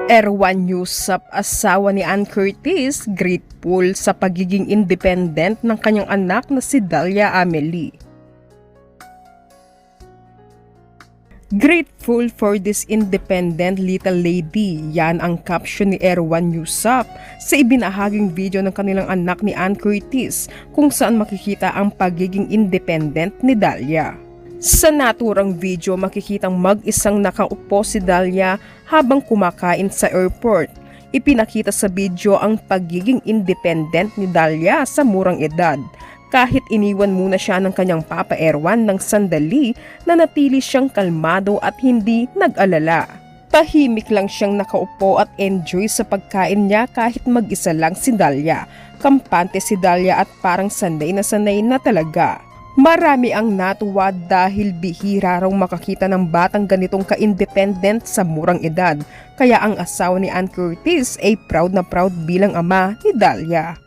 Erwan Yusap, asawa ni Ann Curtis, grateful sa pagiging independent ng kanyang anak na si Dalia Amelie. Grateful for this independent little lady, yan ang caption ni Erwan Yusap sa ibinahaging video ng kanilang anak ni Ann Curtis kung saan makikita ang pagiging independent ni Dalia. Sa naturang video, makikitang mag-isang nakaupo si Dalia habang kumakain sa airport. Ipinakita sa video ang pagiging independent ni Dalia sa murang edad. Kahit iniwan muna siya ng kanyang Papa Erwan ng sandali, nanatili siyang kalmado at hindi nag-alala. Tahimik lang siyang nakaupo at enjoy sa pagkain niya kahit mag-isa lang si Dalia. Kampante si Dalia at parang sanay na talaga. Marami ang natuwa dahil bihira raw makakita ng batang ganitong ka-independent sa murang edad. Kaya ang asawa ni Ann Curtis ay proud na proud bilang ama ni Dalia.